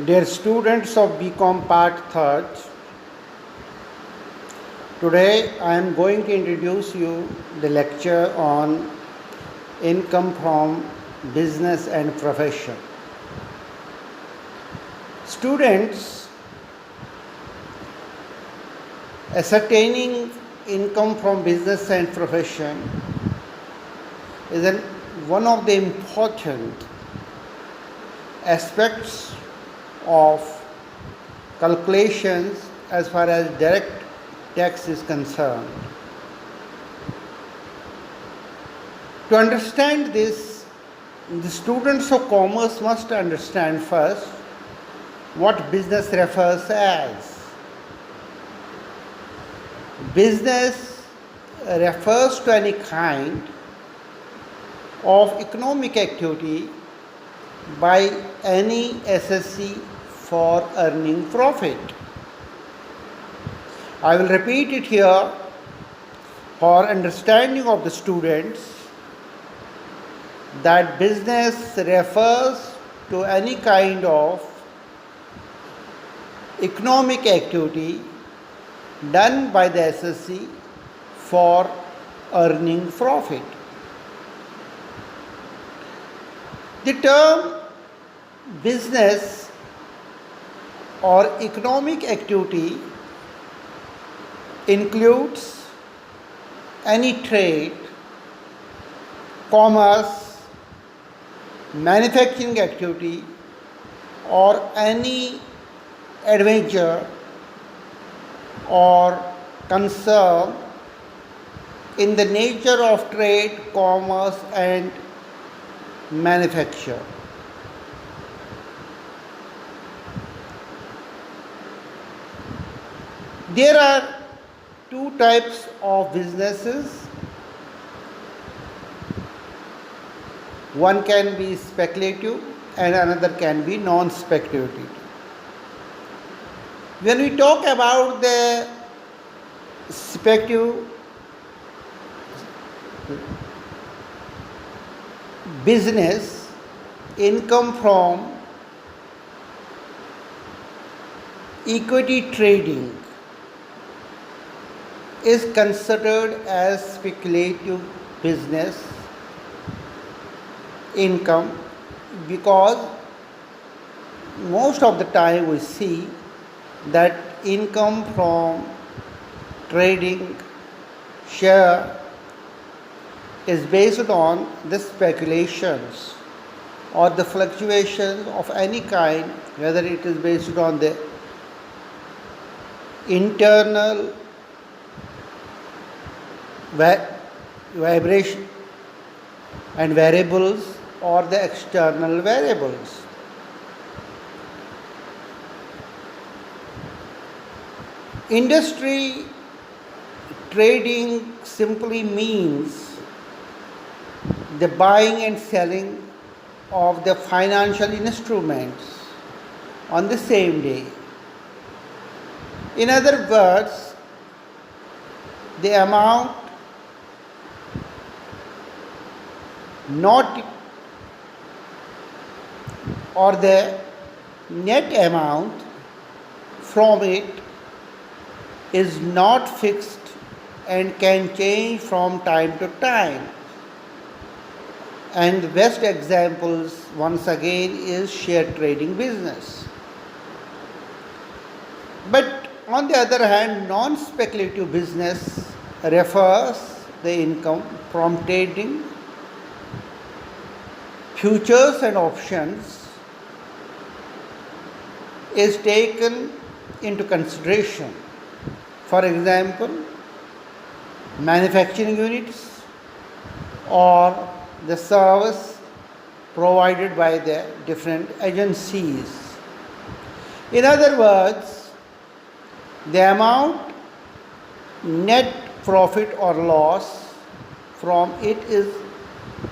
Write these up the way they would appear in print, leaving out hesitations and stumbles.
Dear students of BCom Part 3rd, today I am going to introduce you the lecture on income from business and profession. Students, ascertaining income from business and profession is one of the important aspects of calculations as far as direct tax is concerned. To understand this, the students of commerce must understand first what business refers as. Business refers to any kind of economic activity by any SSC for earning profit. I will repeat it here for understanding of the students that business refers to any kind of economic activity done by the SSC for earning profit. The term business or economic activity includes any trade, commerce, manufacturing activity, or any adventure or concern in the nature of trade, commerce, and manufacture. There are two types of businesses. One can be speculative and another can be non-speculative. When we talk about the speculative business, income from equity trading is considered as speculative business income because most of the time we see that income from trading share is based on the speculations or the fluctuations of any kind, whether it is based on the internal vibration and variables or the external variables. Industry trading simply means the buying and selling of the financial instruments on the same day. In other words, the amount not or the net amount from it is not fixed and can change from time to time. And the best examples once again is share trading business. But on the other hand, non-speculative business refers the income from trading futures and options is taken into consideration. For example, manufacturing units or the service provided by the different agencies. In other words, the amount net profit or loss from it is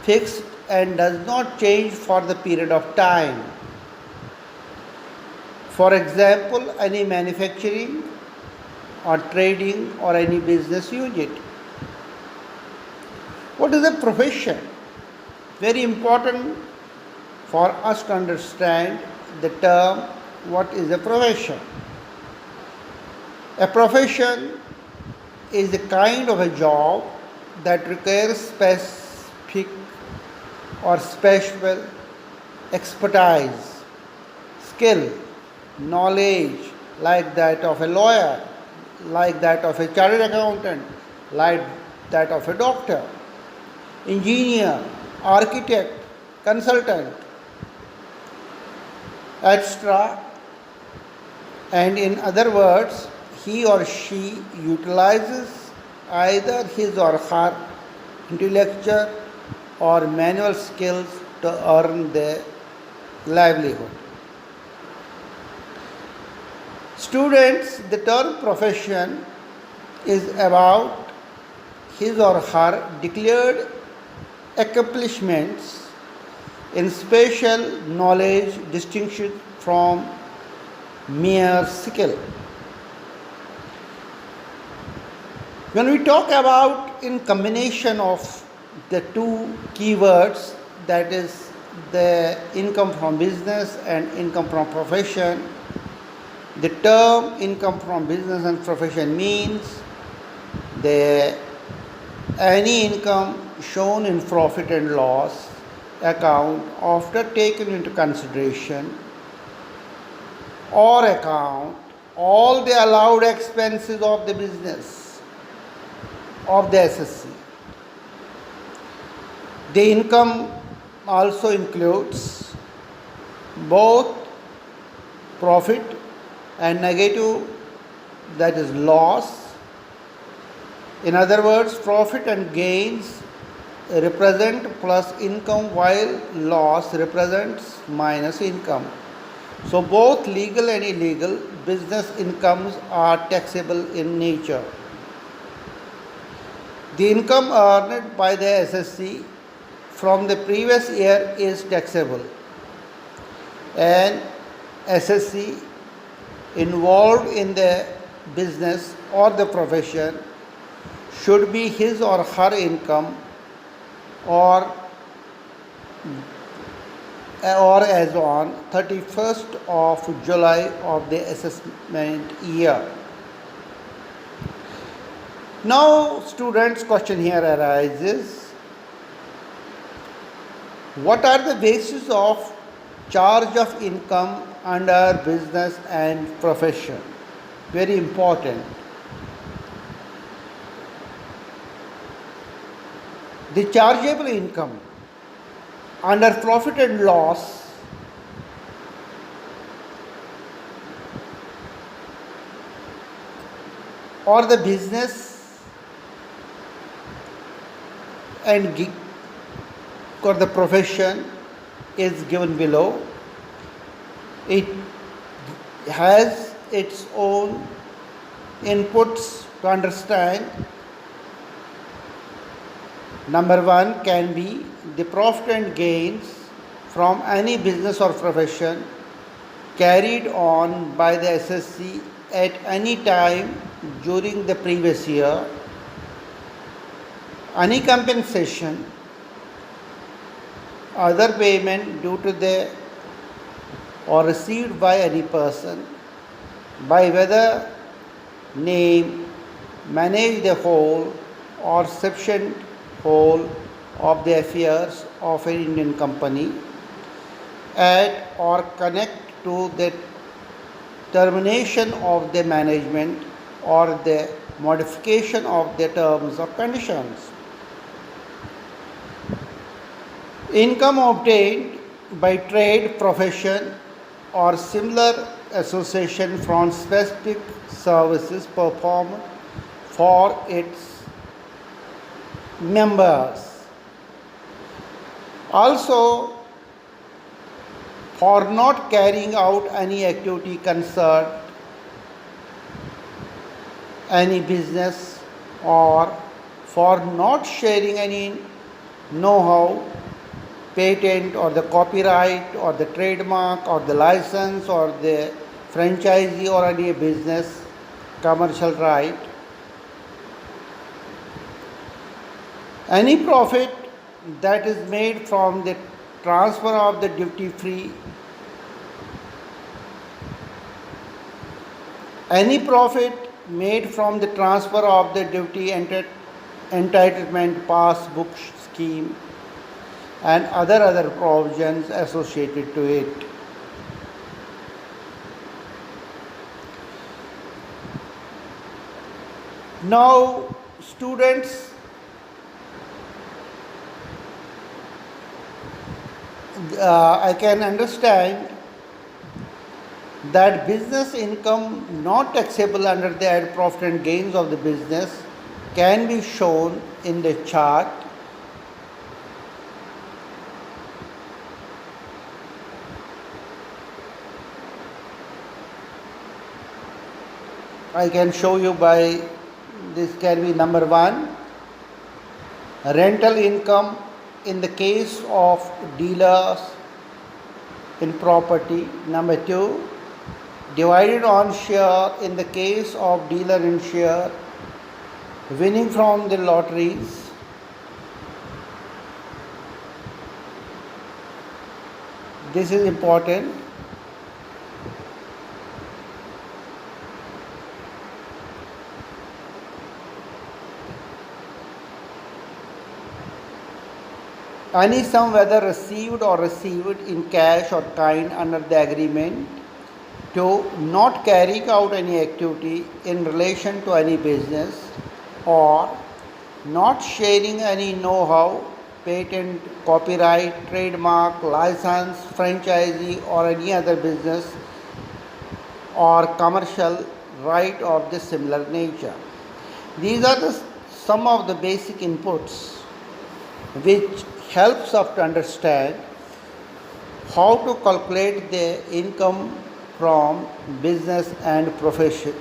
fixed and does not change for the period of time. For example, any manufacturing or trading or any business unit. What is a profession? Very important for us to understand the term what is a profession? A profession is a kind of a job that requires specific or special expertise, skill, knowledge, like that of a lawyer, like that of a chartered accountant, like that of a doctor, engineer, architect, consultant, etc. And in other words, he or she utilizes either his or her intellectual or manual skills to earn their livelihood. Students, the term profession is about his or her declared accomplishments in special knowledge distinction from mere skill. When we talk about in combination of the two keywords, that is the income from business and income from profession, the term income from business and profession means any income shown in profit and loss account after taking into consideration or account all the allowed expenses of the business of the SSC. The income also includes both profit and negative, that is loss. In other words, profit and gains represent plus income while loss represents minus income. So both legal and illegal business incomes are taxable in nature. The income earned by the SSC from the previous year is taxable, and SSC involved in the business or the profession should be his or her income or as on 31st of July of the assessment year. Now, students, question here arises: what are the basis of charge of income under business and profession? Very important. The chargeable income under profit and loss or the business and gig or the profession is given below. It has its own inputs to understand. Number one can be the profit and gains from any business or profession carried on by the SSC at any time during the previous year. Any compensation, other payment due to the or received by any person by whether name, manage the whole or sufficient whole of the affairs of an Indian company, add or connect to the termination of the management or the modification of the terms or conditions. Income obtained by trade, profession or similar association from specific services performed for its members. Also, for not carrying out any activity concerned any business or for not sharing any know-how, patent or the copyright or the trademark or the license or the franchisee or any business commercial right. Any profit that is made from the transfer of the duty free Any profit made from the transfer of the duty entitlement passbook scheme and other provisions associated to it. Now, students, I can understand that business income not taxable under the added profit and gains of the business can be shown in the chart. I can show you by this can be number 1, rental income in the case of dealers in property. Number 2, divided on share in the case of dealer in share winning from the lotteries. This is important. Any sum whether received or received in cash or kind under the agreement to not carrying out any activity in relation to any business or not sharing any know-how, patent, copyright, trademark, license, franchisee or any other business or commercial right of this similar nature. These are some of the basic inputs which helps us to understand how to calculate the income from business and profession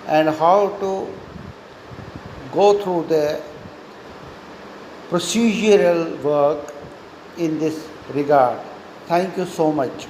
and how to go through the procedural work in this regard. Thank you so much.